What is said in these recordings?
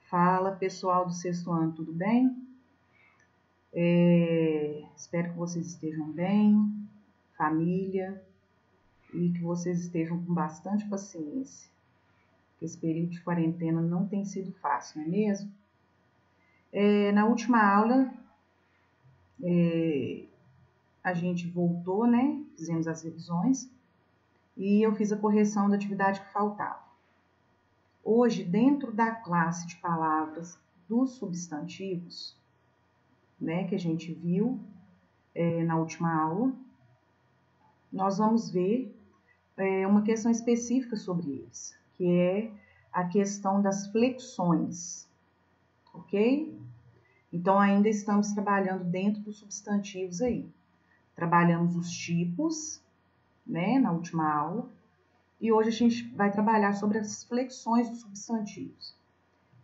Fala, pessoal do sexto ano, tudo bem? Espero que vocês estejam bem, família, e que vocês estejam com bastante paciência, porque esse período de quarentena não tem sido fácil, não é mesmo? Na última aula, a gente voltou, né? Fizemos as revisões e eu fiz a correção da atividade que faltava. Hoje, dentro da classe de palavras dos substantivos, né, que a gente viu na última aula, nós vamos ver uma questão específica sobre eles, que é a questão das flexões, ok? Então, ainda estamos trabalhando dentro dos substantivos aí. Trabalhamos os tipos, né, na última aula, e hoje a gente vai trabalhar sobre as flexões dos substantivos.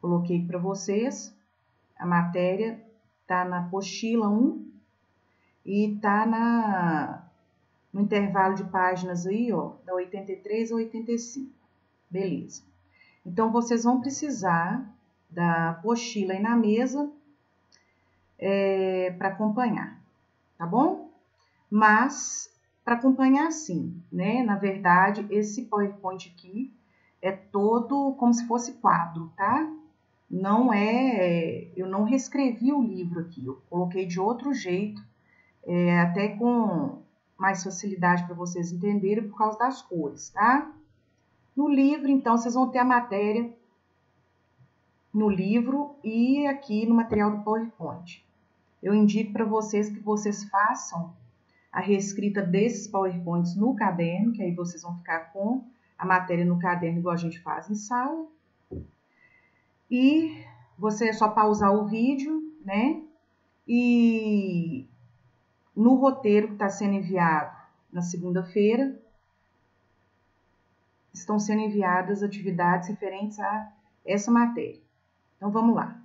Coloquei para vocês, a matéria está na apostila 1 e está no intervalo de páginas aí, ó, da 83 a 85. Beleza. Então, vocês vão precisar da apostila aí na mesa para acompanhar, tá bom? Mas, para acompanhar sim, né? Na verdade, esse PowerPoint aqui é todo como se fosse quadro, tá? Não eu não reescrevi o livro aqui, eu coloquei de outro jeito, até com mais facilidade para vocês entenderem por causa das cores, tá? No livro, então, vocês vão ter a matéria no livro e aqui no material do PowerPoint. Eu indico para vocês que vocês façam a reescrita desses PowerPoints no caderno, que aí vocês vão ficar com a matéria no caderno igual a gente faz em sala. E você é só pausar o vídeo, né? E no roteiro que está sendo enviado na segunda-feira, estão sendo enviadas atividades referentes a essa matéria. Então, vamos lá.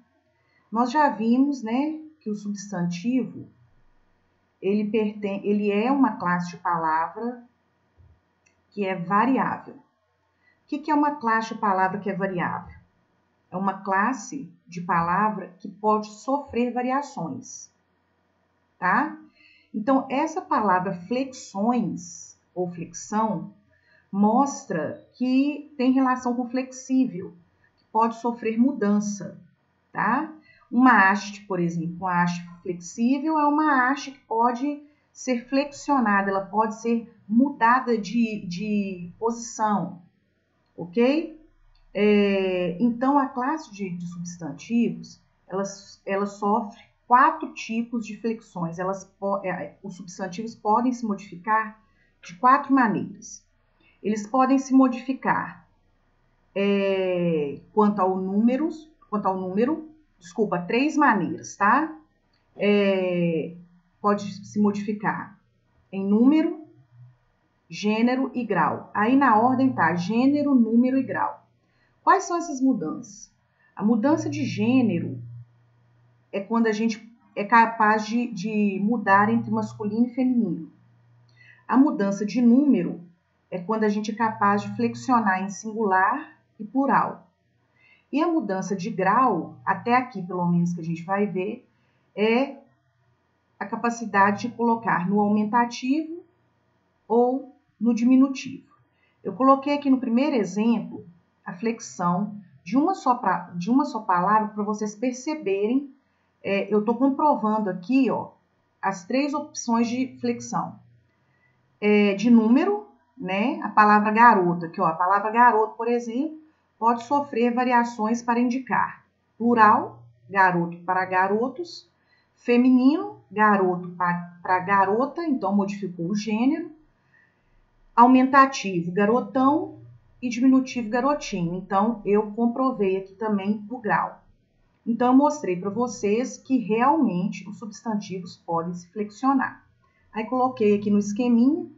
Nós já vimos, né, que o substantivo, ele é uma classe de palavra que é variável. O que é uma classe de palavra que é variável? É uma classe de palavra que pode sofrer variações, tá? Então, essa palavra flexões ou flexão mostra que tem relação com flexível, que pode sofrer mudança, tá? Uma haste, por exemplo, uma haste flexível é uma haste que pode ser flexionada, ela pode ser mudada de posição, ok? Então, a classe de substantivos, ela sofre 4 tipos de flexões. Os substantivos podem se modificar de 4 maneiras. Eles podem se modificar quanto ao número, 3 maneiras, tá? Pode se modificar em número, gênero e grau. Aí na ordem tá gênero, número e grau. Quais são essas mudanças? A mudança de gênero é quando a gente é capaz de mudar entre masculino e feminino. A mudança de número é quando a gente é capaz de flexionar em singular e plural. E a mudança de grau, até aqui pelo menos que a gente vai ver, é a capacidade de colocar no aumentativo ou no diminutivo. Eu coloquei aqui no primeiro exemplo a flexão de uma só palavra para vocês perceberem. Eu estou comprovando aqui, ó, as 3 opções de flexão. De número, né? A palavra garota, aqui, ó, a palavra garoto, por exemplo, pode sofrer variações para indicar plural, garoto para garotos, feminino, garoto para garota, então modificou o gênero, aumentativo, garotão, e diminutivo, garotinho. Então, eu comprovei aqui também o grau. Então, eu mostrei para vocês que realmente os substantivos podem se flexionar. Aí, coloquei aqui no esqueminha,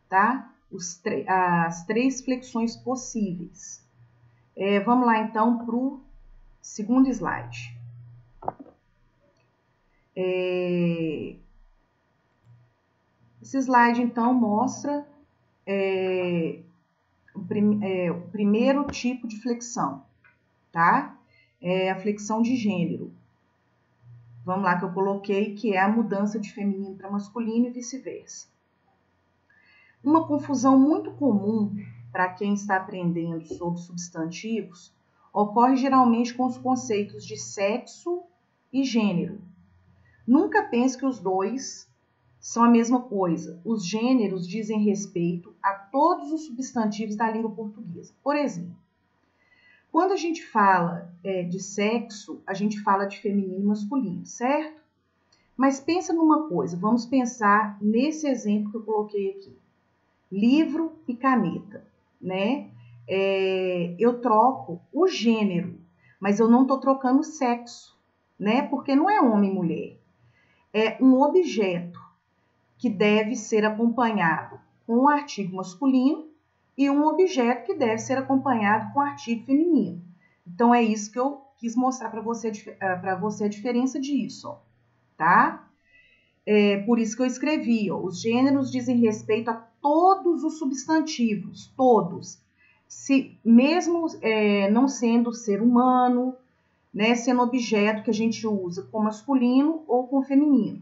tá? As 3 flexões possíveis. Vamos lá, então, para o segundo slide. Esse slide, então, mostra o primeiro tipo de flexão, tá? é a flexão de gênero. Vamos lá que eu coloquei que é a mudança de feminino para masculino e vice-versa. Uma confusão muito comum para quem está aprendendo sobre substantivos ocorre geralmente com os conceitos de sexo e gênero. Nunca pense que os dois são a mesma coisa. Os gêneros dizem respeito a todos os substantivos da língua portuguesa. Por exemplo, quando a gente fala de sexo, a gente fala de feminino e masculino, certo? Mas pensa numa coisa, vamos pensar nesse exemplo que eu coloquei aqui. Livro e caneta, né? Eu troco o gênero, mas eu não estou trocando o sexo, né? Porque não é homem e mulher. É um objeto que deve ser acompanhado com um artigo masculino e um objeto que deve ser acompanhado com um artigo feminino. Então, é isso que eu quis mostrar para você a diferença disso, ó, tá? Por isso que eu escrevi, ó, os gêneros dizem respeito a todos os substantivos, todos. Mesmo não sendo ser humano, né, sendo objeto que a gente usa com masculino ou com feminino.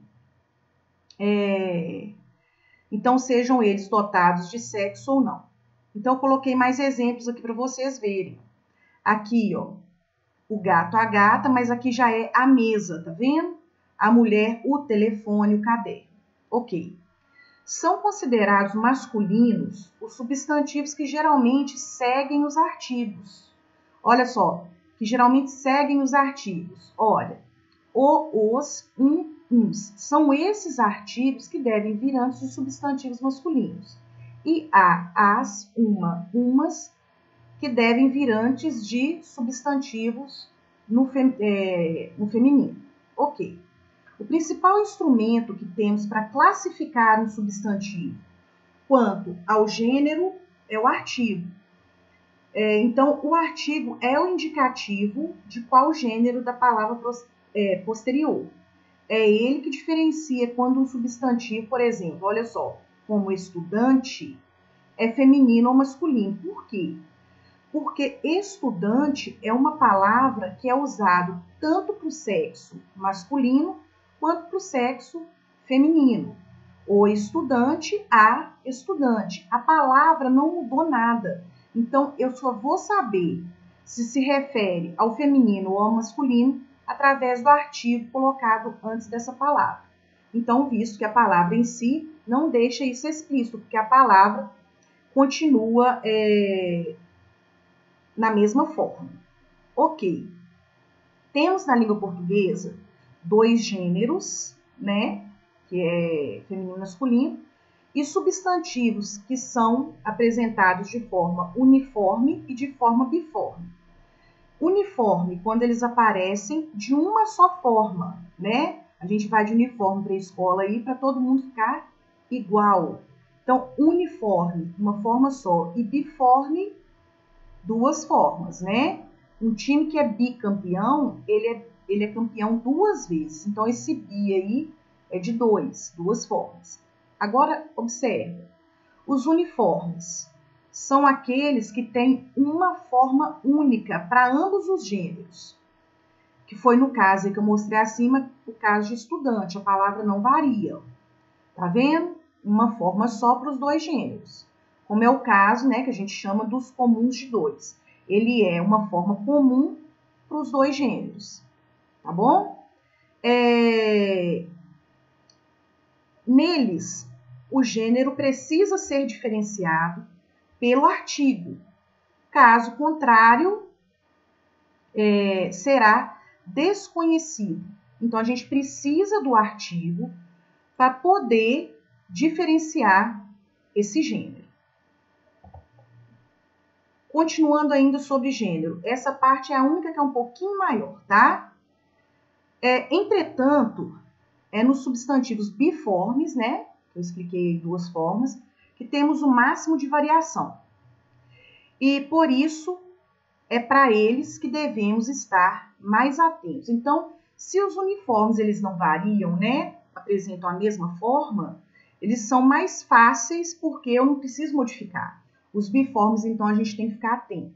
Então, sejam eles dotados de sexo ou não. Então, eu coloquei mais exemplos aqui para vocês verem. Aqui, ó, o gato, a gata, mas aqui já é a mesa, tá vendo? A mulher, o telefone, o caderno. Ok. São considerados masculinos os substantivos que geralmente seguem os artigos. Olha só, que geralmente seguem os artigos. Olha, o, os, uns. São esses artigos que devem vir antes dos substantivos masculinos. E a, as, uma, umas, que devem vir antes de substantivos no feminino. Ok. O principal instrumento que temos para classificar um substantivo quanto ao gênero é o artigo. Então, o artigo é o indicativo de qual gênero da palavra posterior. É ele que diferencia quando um substantivo, por exemplo, olha só, como estudante, é feminino ou masculino. Por quê? Porque estudante é uma palavra que é usada tanto para o sexo masculino quanto para o sexo feminino. O estudante, a estudante. A palavra não mudou nada. Então, eu só vou saber se refere ao feminino ou ao masculino através do artigo colocado antes dessa palavra. Então, visto que a palavra em si não deixa isso explícito, porque a palavra continua na mesma forma. Ok. Temos na língua portuguesa 2 gêneros, né? Que é feminino e masculino, e substantivos que são apresentados de forma uniforme e de forma biforme. Uniforme, quando eles aparecem de uma só forma, né? A gente vai de uniforme para a escola aí para todo mundo ficar igual. Então, uniforme, uma forma só, e biforme, 2 formas, né? Um time que é bicampeão, ele é campeão 2 vezes. Então, esse bi aí é de 2 formas. Agora, observa. Os uniformes são aqueles que têm uma forma única para ambos os gêneros. Que foi no caso aí que eu mostrei acima, o caso de estudante. A palavra não varia. Tá vendo? Uma forma só para os 2 gêneros. Como é o caso, né, que a gente chama dos comuns de 2. Ele é uma forma comum para os 2 gêneros. Tá bom? Neles, o gênero precisa ser diferenciado pelo artigo. Caso contrário, será desconhecido. Então, a gente precisa do artigo para poder diferenciar esse gênero. Continuando ainda sobre gênero, essa parte é a única que é um pouquinho maior, tá? Entretanto, nos substantivos biformes, né? Eu expliquei 2 formas, que temos o máximo de variação. E por isso, é para eles que devemos estar mais atentos. Então, se os uniformes eles não variam, né? Apresentam a mesma forma, eles são mais fáceis porque eu não preciso modificar. Os biformes, então, a gente tem que ficar atento.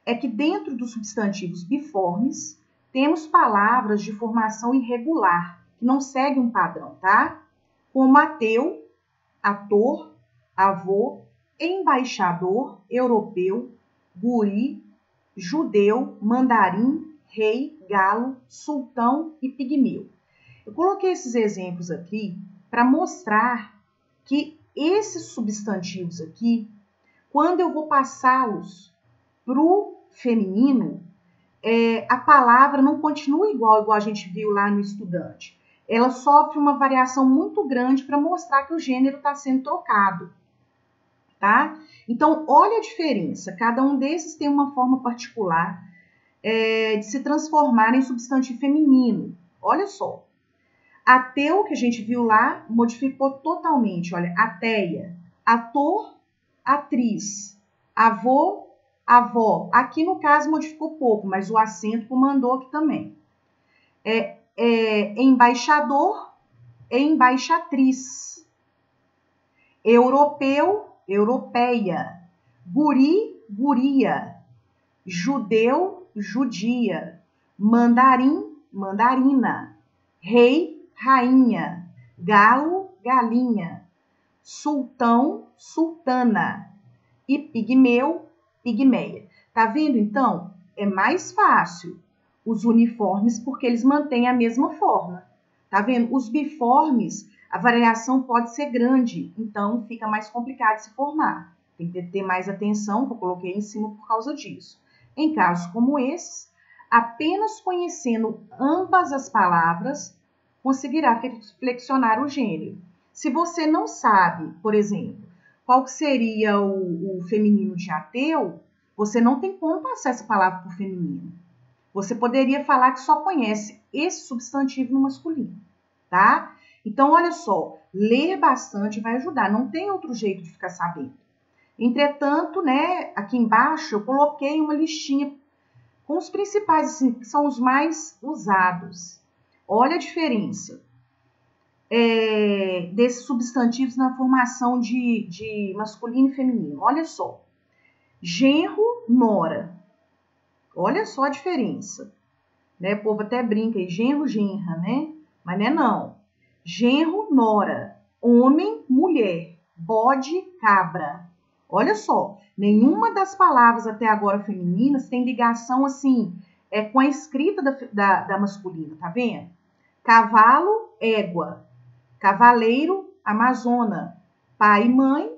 é que dentro dos substantivos biformes, temos palavras de formação irregular, que não seguem um padrão, tá? Como ateu, ator, avô, embaixador, europeu, guri, judeu, mandarim, rei, galo, sultão e pigmeu. Eu coloquei esses exemplos aqui para mostrar que esses substantivos aqui, quando eu vou passá-los para o feminino, a palavra não continua igual a gente viu lá no estudante. Ela sofre uma variação muito grande para mostrar que o gênero está sendo trocado, tá? Então, olha a diferença. Cada um desses tem uma forma particular de se transformar em substantivo feminino. Olha só. Ateu, que a gente viu lá, modificou totalmente. Olha, ateia, ator, atriz, avô, avó. Aqui, no caso, modificou pouco, mas o acento comandou aqui também. Embaixador, embaixatriz. Europeu, europeia. Guri, guria. Judeu, judia. Mandarim, mandarina. Rei, rainha. Galo, galinha. Sultão, sultana. E pigmeu, pigmeia. Tá vendo, então? É mais fácil os uniformes porque eles mantêm a mesma forma. Tá vendo? Os biformes, a variação pode ser grande, então fica mais complicado de se formar. Tem que ter mais atenção, que eu coloquei em cima por causa disso. Em casos como esses, apenas conhecendo ambas as palavras, conseguirá flexionar o gênero. Se você não sabe, por exemplo, qual seria o feminino de ateu, você não tem como passar essa palavra para o feminino. Você poderia falar que só conhece esse substantivo no masculino, tá? Então, olha só, ler bastante vai ajudar, não tem outro jeito de ficar sabendo. Entretanto, né, aqui embaixo eu coloquei uma listinha com os principais, assim, que são os mais usados. Olha a diferença desses substantivos na formação de masculino e feminino. Olha só, genro, nora. Olha só a diferença. Né? O povo até brinca aí, genro, genra, né? Mas não é não. Genro, nora. Homem, mulher. Bode, cabra. Olha só, nenhuma das palavras até agora femininas tem ligação assim com a escrita da masculina, tá vendo? Cavalo, égua. Cavaleiro, amazona. Pai e mãe.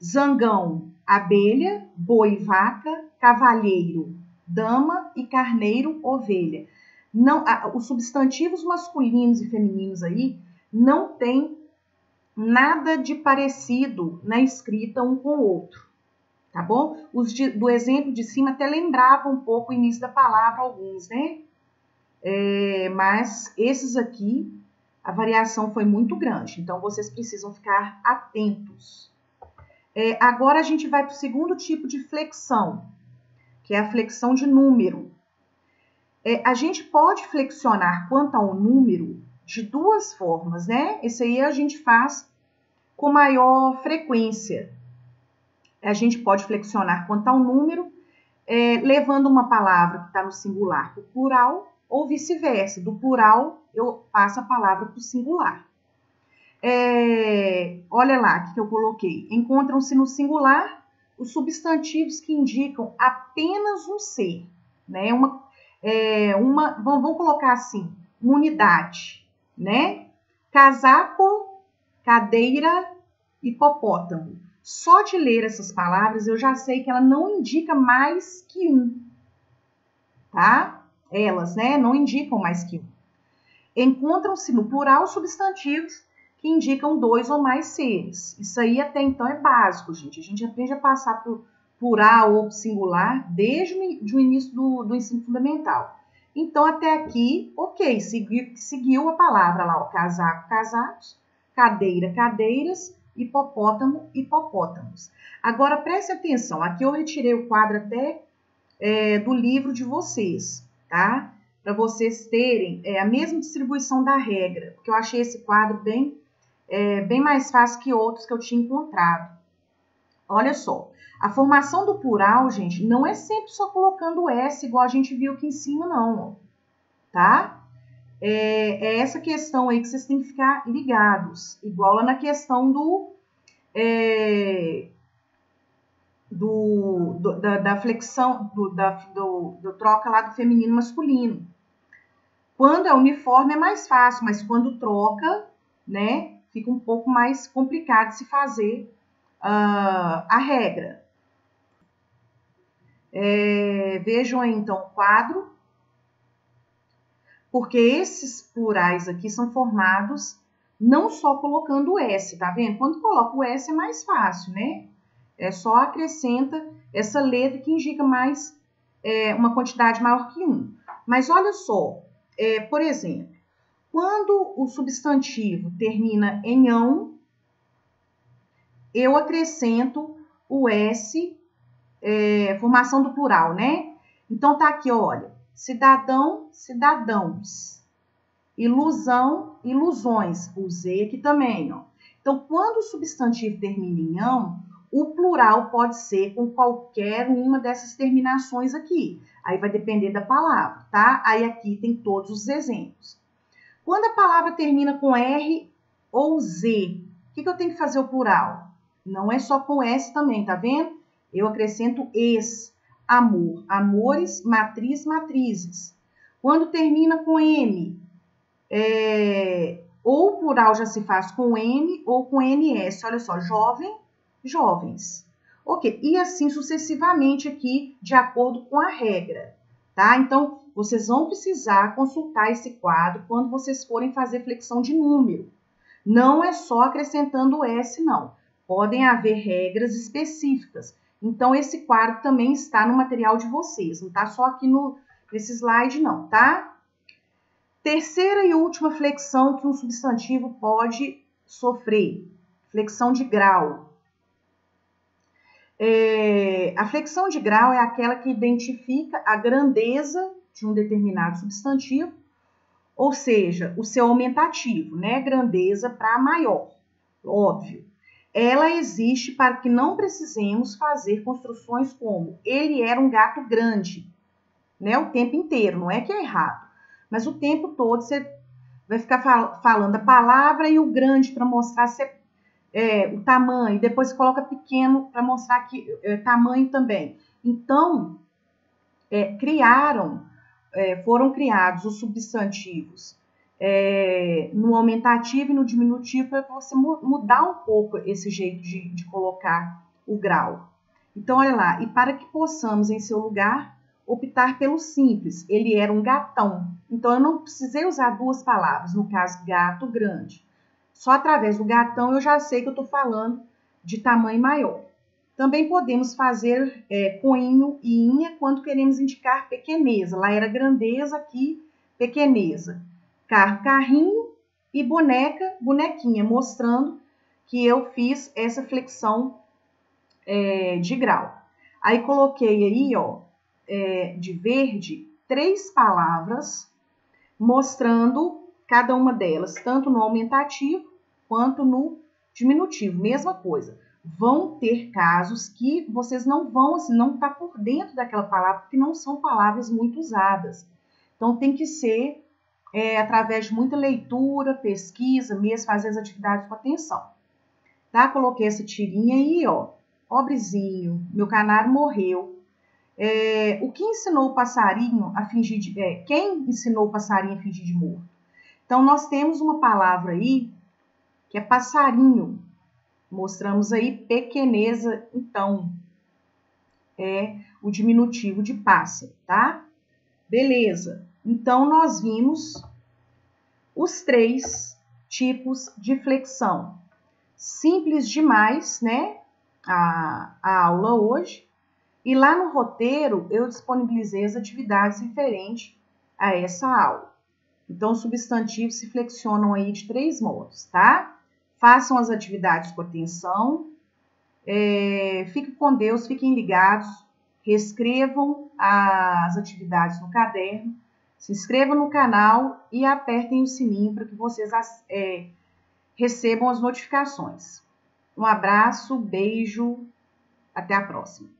Zangão, abelha. Boi, vaca. Cavalheiro, dama e carneiro, ovelha. Não, os substantivos masculinos e femininos aí não tem nada de parecido na escrita um com o outro, tá bom? Os do exemplo de cima até lembravam um pouco o início da palavra, alguns, né? Mas esses aqui, a variação foi muito grande, então vocês precisam ficar atentos. Agora a gente vai para o segundo tipo de flexão, que é a flexão de número. A gente pode flexionar quanto ao número de duas formas, né? Esse aí a gente faz com maior frequência. A gente pode flexionar quanto ao número, levando uma palavra que está no singular para o plural, ou vice-versa. Do plural, eu passo a palavra para o singular. Olha lá o que eu coloquei. Encontram-se no singular os substantivos que indicam apenas um ser, né? Vamos colocar assim, uma unidade, né? Casaco, cadeira, hipopótamo. Só de ler essas palavras eu já sei que ela não indica mais que um, tá? Elas, né, não indicam mais que um. Encontram-se no plural substantivos que indicam dois ou mais seres. Isso aí até então é básico, gente. A gente aprende a passar por plural ou singular desde o início do ensino fundamental. Então, até aqui, ok, seguiu a palavra lá, ó, casaco, casacos, cadeira, cadeiras, hipopótamo, hipopótamos. Agora, preste atenção, aqui eu retirei o quadro até do livro de vocês, tá? Para vocês terem a mesma distribuição da regra, porque eu achei esse quadro bem mais fácil que outros que eu tinha encontrado. Olha só, A formação do plural, gente, não é sempre só colocando o S, igual a gente viu aqui em cima, não, tá? É essa questão aí que vocês têm que ficar ligados. Igual lá na questão da flexão, do troca lá do feminino masculino. Quando é uniforme é mais fácil, mas quando troca, né, fica um pouco mais complicado de se fazer a regra. Vejam aí, então, o quadro, porque esses plurais aqui são formados não só colocando o S, tá vendo? Quando coloca o S é mais fácil, né? É só acrescenta essa letra que indica mais, uma quantidade maior que 1. Mas olha só, por exemplo, quando o substantivo termina em ão, eu acrescento o S, formação do plural, né? Então, tá aqui, olha, cidadão, cidadãos, ilusão, ilusões, usei aqui também, ó. Então, quando o substantivo termina em ão, o plural pode ser com qualquer uma dessas terminações aqui. Aí vai depender da palavra, tá? Aí aqui tem todos os exemplos. Quando a palavra termina com R ou Z, o que eu tenho que fazer o plural? Não é só com S também, tá vendo? Eu acrescento es, amor, amores, matriz, matrizes. Quando termina com M, ou o plural já se faz com M ou com NS. Olha só, jovem, jovens. Ok, e assim sucessivamente aqui, de acordo com a regra, tá? Então, vocês vão precisar consultar esse quadro quando vocês forem fazer flexão de número. Não é só acrescentando o S, não. Podem haver regras específicas. Então, esse quadro também está no material de vocês. Não está só aqui nesse slide, não, tá? Terceira e última flexão que um substantivo pode sofrer. Flexão de grau. A flexão de grau é aquela que identifica a grandeza de um determinado substantivo, ou seja, o seu aumentativo, né? Grandeza para maior, óbvio. Ela existe para que não precisemos fazer construções como ele era um gato grande, né? O tempo inteiro, não é que é errado, mas o tempo todo você vai ficar falando a palavra e o grande para mostrar o tamanho, depois você coloca pequeno para mostrar que tamanho também. Então, foram criados os substantivos no aumentativo e no diminutivo para você mudar um pouco esse jeito de colocar o grau. Então, olha lá, e para que possamos, em seu lugar, optar pelo simples, ele era um gatão. Então, eu não precisei usar duas palavras, no caso, gato grande. Só através do gatão eu já sei que eu estou falando de tamanho maior. Também podemos fazer coinho e inha quando queremos indicar pequeneza. Lá era grandeza, aqui pequeneza. Carro, carrinho e boneca, bonequinha, mostrando que eu fiz essa flexão de grau. Aí coloquei aí, ó, de verde, 3 palavras mostrando cada uma delas, tanto no aumentativo quanto no diminutivo, mesma coisa. Vão ter casos que vocês não vão, assim, não tá por dentro daquela palavra, porque não são palavras muito usadas. Então, tem que ser através de muita leitura, pesquisa, mesmo fazer as atividades com atenção. Tá? Coloquei essa tirinha aí, ó. Pobrezinho, meu canário morreu. O que ensinou o passarinho a fingir de... quem ensinou o passarinho a fingir de morto? Então, nós temos uma palavra aí que é passarinho. Mostramos aí pequeneza, então, é o diminutivo de pássaro, tá? Beleza. Então, nós vimos os 3 tipos de flexão. Simples demais, né? A aula hoje. E lá no roteiro, eu disponibilizei as atividades referentes a essa aula. Então, os substantivos se flexionam aí de 3 modos, tá? Façam as atividades com atenção. Fiquem com Deus, fiquem ligados. Reescrevam as atividades no caderno. Se inscrevam no canal e apertem o sininho para que vocês recebam as notificações. Um abraço, beijo. Até a próxima!